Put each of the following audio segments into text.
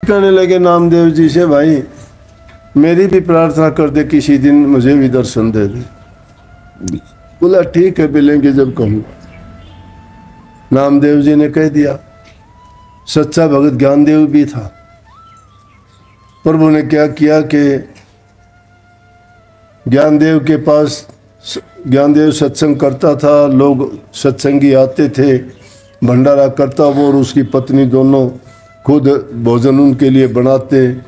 कहने लगे नामदेव जी से, भाई मेरी भी प्रार्थना कर दे, किसी दिन मुझे भी दर्शन दे दे। बोला ठीक है, मिलेंगे जब कहूँ। नामदेव जी ने कह दिया। सच्चा भगत ज्ञानदेव भी था। प्रभु ने क्या किया कि ज्ञानदेव के पास, ज्ञानदेव सत्संग करता था, लोग सत्संगी आते थे, भंडारा करता वो और उसकी पत्नी दोनों खुद भोजन उनके लिए बनाते,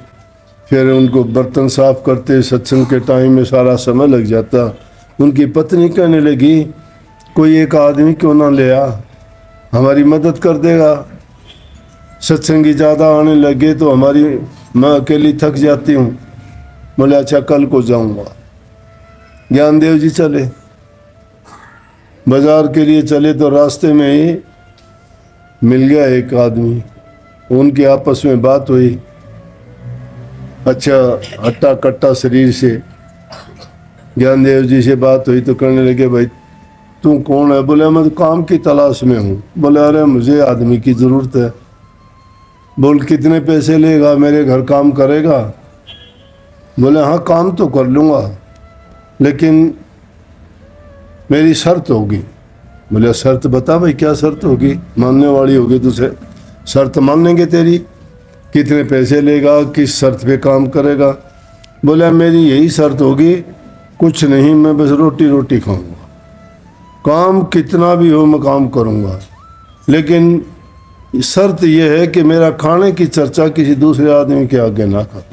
फिर उनको बर्तन साफ करते। सत्संग के टाइम में सारा समय लग जाता। उनकी पत्नी कहने लगी कोई एक आदमी क्यों ना ले आ, हमारी मदद कर देगा। सत्संगी ज़्यादा आने लगे तो मैं अकेली थक जाती हूँ। बोले अच्छा कल को जाऊँगा। ज्ञानदेव जी चले, बाजार के लिए चले तो रास्ते में ही मिल गया एक आदमी। उनकी आपस में बात हुई। अच्छा हट्टा कट्टा शरीर से ज्ञानदेव जी से बात हुई तो कहने लगे भाई तू कौन है? बोले मैं तो काम की तलाश में हूँ। बोले अरे मुझे आदमी की ज़रूरत है। बोल कितने पैसे लेगा, मेरे घर काम करेगा? बोले हाँ काम तो कर लूँगा, लेकिन मेरी शर्त होगी। बोले शर्त बता भाई, क्या शर्त होगी? मानने वाली होगी तुझे, शर्त मान लेंगे तेरी। कितने पैसे लेगा, किस शर्त पे काम करेगा? बोले मेरी यही शर्त होगी, कुछ नहीं, मैं बस रोटी रोटी खाऊंगा, काम कितना भी हो मैं काम करूंगा, लेकिन शर्त यह है कि मेरा खाने की चर्चा किसी दूसरे आदमी के आगे ना कर।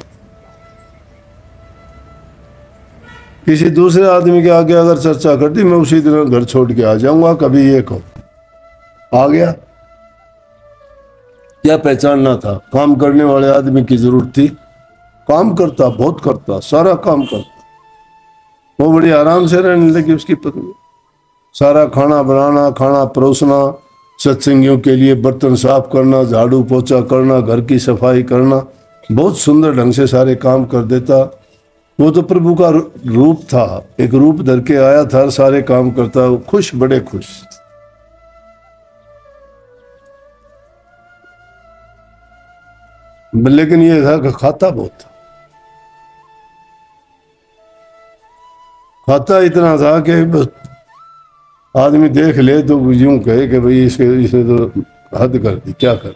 किसी दूसरे आदमी के आगे अगर चर्चा कर दी मैं उसी दिन घर छोड़ के आ जाऊंगा। कभी ये कहो आ गया, क्या पहचानना था? काम करने वाले आदमी की जरूरत थी। काम करता, बहुत करता, सारा काम करता। वो बड़ी आराम से रहने लगी उसकी पत्नी। सारा खाना बनाना, खाना परोसना, सत्संगियों के लिए बर्तन साफ करना, झाड़ू पोछा करना, घर की सफाई करना, बहुत सुंदर ढंग से सारे काम कर देता। वो तो प्रभु का रूप था, एक रूप धर के आया था, सारे काम करता। खुश, बड़े खुश। लेकिन ये था कि खाता बहुत था। खाता इतना था कि बस आदमी देख ले तो यूं कहे कि भाई इसने तो हद कर दी, क्या कर।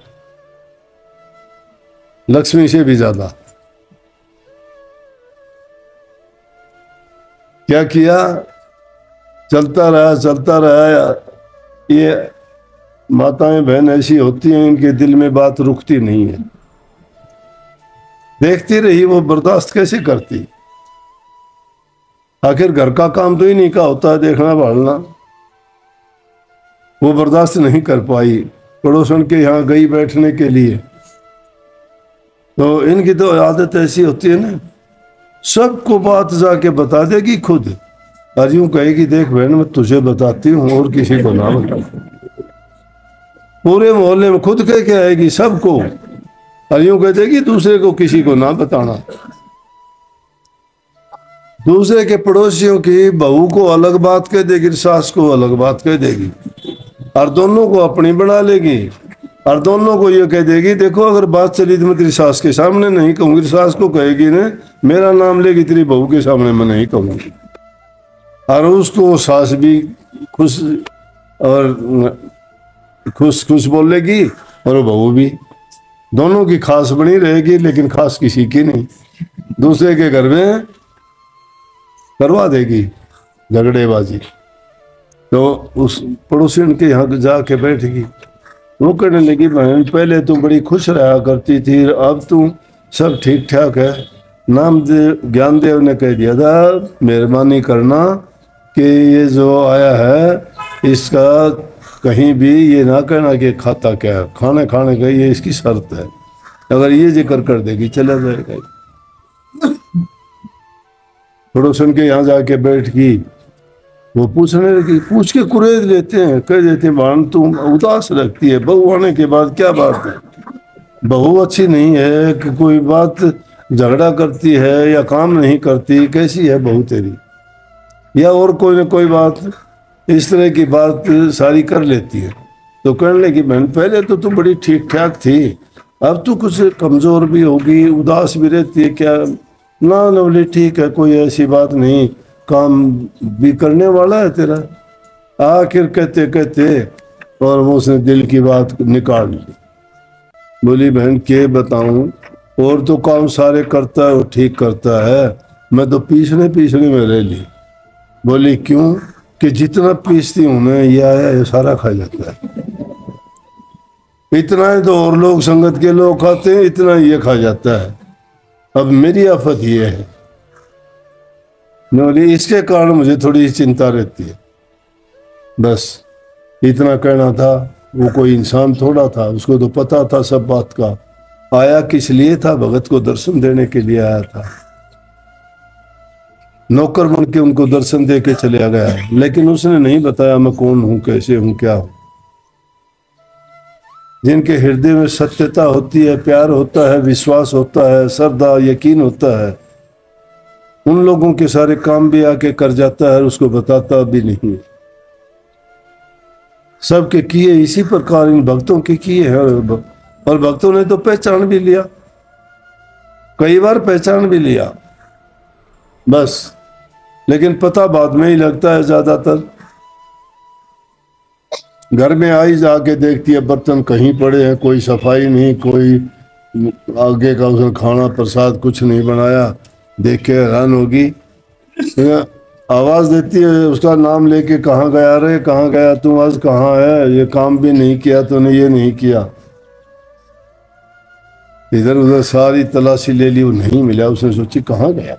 लक्ष्मी से भी ज्यादा। क्या किया? चलता रहा। ये माताएं बहन ऐसी होती हैं, इनके दिल में बात रुकती नहीं है। देखती रही, वो बर्दाश्त कैसे करती? आखिर घर का काम तो ही नहीं का होता है, देखना भालना। वो बर्दाश्त नहीं कर पाई, पड़ोसन के यहाँ गई बैठने के लिए। तो इनकी तो आदत ऐसी होती है ना, सबको बात जाके बता देगी खुद, और यूं कहेगी देख बहन मैं तुझे बताती हूँ और किसी को ना बता। पूरे मोहल्ले में खुद कह के आएगी सबको, और यूं कह देगी दूसरे को किसी को ना बताना। दूसरे के पड़ोसियों की बहू को अलग बात कह देगी, सास को अलग बात कह देगी, और दोनों को अपनी बना लेगी, और दोनों को ये कह देगी देखो अगर बात चली तो मैं तेरी सास के सामने नहीं कहूंगी। सास को कहेगी ने मेरा नाम लेगी, तेरी बहू के सामने मैं नहीं कहूंगी। और उसको सास भी खुश बोलेगी और बहू भी, दोनों की खास बनी रहेगी, लेकिन खास किसी की नहीं। दूसरे के घर में करवा देगी झगड़ेबाजी। तो उस पड़ोसी के यहाँ जाके बैठेगी। वो कहने लगी बहन पहले तुम बड़ी खुश रहा करती थी, अब तुम सब ठीक ठाक है। ज्ञानदेव ने कह दिया था मेहरबानी करना कि ये जो आया है इसका कहीं भी ये ना कहना कि खाता क्या है, खाने का ये इसकी शर्त है। अगर ये जिक्र कर देगी चला जाएगा। पड़ोसन के यहाँ जाके बैठ गई। वो पूछने लगी, पूछ के कुरेद लेते हैं, कह देते हैं बहन तुम उदास रखती है, बहू आने के बाद क्या बात है? बहू अच्छी नहीं है कि कोई बात झगड़ा करती है या काम नहीं करती, कैसी है बहू तेरी? या और कोई ना कोई बात इस तरह की बात सारी कर लेती है। तो कहने लगी बहन पहले तो तुम बड़ी ठीक ठाक थी, اب تو کچھ کمزور بھی ہوگی، اداس بھی رہتی ہے کیا؟ نہ بولے ٹھیک ہے، کوئی ایسی بات نہیں، کام بھی کرنے والا ہے تیرا۔ آخر کہتے کہتے اور وہ اس نے دل کی بات نکال لی۔ بولی بہن کیا بتاؤں، اور تو کام سارے کرتا ہے، وہ ٹھیک کرتا ہے، میں تو پیسنے میں رہ لی۔ بولی کیوں؟ کہ جتنا پیستی ہوں میں یہ آیا یہ سارا کھا جاتا ہے، اتنا ہے تو اور لوگ سنگت کے لوگ کھاتے ہیں، اتنا یہ کھا جاتا ہے، اب میری آفت یہ ہے۔ بولی اس کے کارن مجھے تھوڑی چنتا رہتی ہے۔ بس اتنا کہنا تھا۔ وہ کوئی انسان تھوڑا تھا، اس کو تو پتا تھا سب بات کا۔ آیا کس لیے تھا؟ بھگت کو درشن دینے کے لیے آیا تھا، نوکر بن کے ان کو درشن دے کے چلے گیا، لیکن اس نے نہیں بتایا میں کون ہوں، کیسے ہوں، کیا ہوں۔ جن کے ہردے میں ستیہتا ہوتی ہے، پیار ہوتا ہے، وشواس ہوتا ہے، سردا یقین ہوتا ہے، ان لوگوں کے سارے کام بھی آ کے کر جاتا ہے، اس کو بتاتا بھی نہیں۔ سب کے کیے اسی پرکار ان بھکتوں کے کیے ہیں، اور بھکتوں نے تو پہچان بھی لیا، کئی بار پہچان بھی لیا، بس لیکن پتہ بعد میں ہی لگتا ہے۔ زیادہ تر گھر میں آئی جا کے دیکھتی ہے برتن کہیں پڑے ہیں، کوئی صفائی نہیں، کوئی آگے کا اس نے کھانا پرساد کچھ نہیں بنایا، دیکھ کے حیران ہوگی، آواز دیتی ہے اس کا نام لے کے، کہاں گیا رے، کہاں گیا تم، آج کہاں ہے، یہ کام بھی نہیں کیا تو نے، یہ نہیں کیا۔ ادھر ادھر ساری تلاشی لے لی، وہ نہیں ملا، اس نے سوچی کہاں گیا۔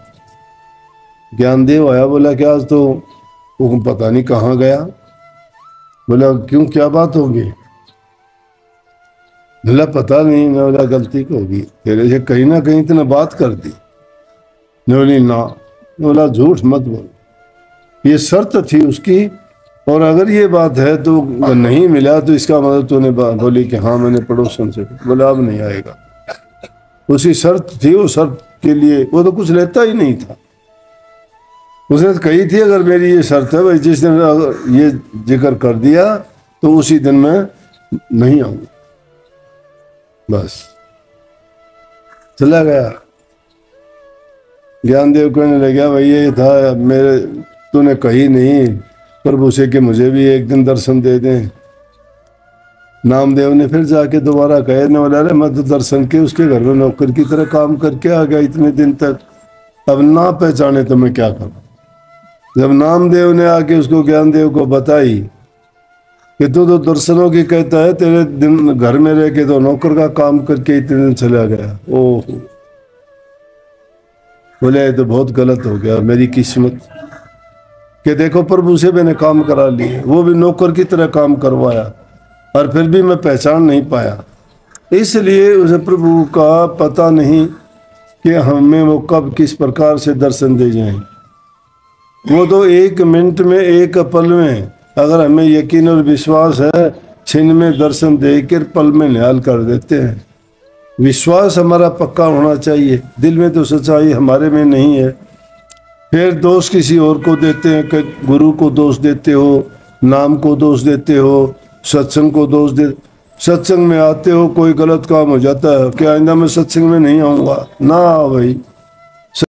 گیان دیو آیا، بولا کہ آج تو وہ پتہ نہیں کہاں گیا۔ بولا کیوں، کیا بات ہوگی؟ بولا پتہ نہیں، میں بولا غلطی کو ہوگی تیرے سے، کہیں نہ کہیں تو نے بات کر دی۔ بولی نہ، بولا جھوٹ مت بول، یہ شرط تھی اس کی، اور اگر یہ بات ہے تو نہیں ملا تو اس کا مطلب تو نے بولی کہ ہاں میں نے پڑوسن سے۔ بولا اب نہیں آئے گا، اسی شرط تھی، وہ شرط کے لیے وہ تو کچھ لیتا ہی نہیں تھا۔ اس نے کہی تھی اگر میری یہ شرط ہے بھائی، جس دن یہ ذکر کر دیا تو اسی دن میں نہیں آؤں گا، بس چلا گیا۔ گیان دیو کہنے لگا بھائی یہ تھا میرے، تو نے کہی نہیں پربھو سے کہ مجھے بھی ایک دن درشن دے دیں۔ نام دیو نے پھر جا کے دوبارہ کہے، نے بولا میں تو درشن کے اس کے گھر میں نوکر کی طرح کام کر کے آ گیا اتنے دن تک، اب نہ پہچانے تو میں کیا کروں۔ جب نام دیو نے آ کے اس کو گیان دیو کو بتائی کہ تو درشنوں کی کہتا ہے، تیرے دن گھر میں رہ کے تو نوکر کا کام کر کے اتنے دن چلا گیا، اوہ بولے تو بہت غلط ہو گیا میری قسمت کہ دیکھو پربھو سے میں نے کام کرا لیے، وہ بھی نوکر کی طرح کام کروایا، اور پھر بھی میں پہچان نہیں پایا۔ اس لیے اسے پربھو کا پتہ نہیں کہ ہمیں وہ کب کس پرکار سے درشن دے جائیں۔ وہ تو ایک منٹ میں، ایک پل میں، اگر ہمیں یقین اور وشواس ہے، چھن میں درشن دے کر پل میں نہال کر دیتے ہیں۔ وشواس ہمارا پکا ہونا چاہیے، دل میں تو سچائی ہمارے میں نہیں ہے، پھر دوست کسی اور کو دیتے ہیں، کہ گرو کو دوست دیتے ہو، نام کو دوست دیتے ہو، ستسنگ کو دوست دیتے، ستسنگ میں آتے ہو کوئی غلط کام ہو جاتا ہے کہ آئندہ میں ستسنگ میں نہیں آؤں گا، نہ بھائی،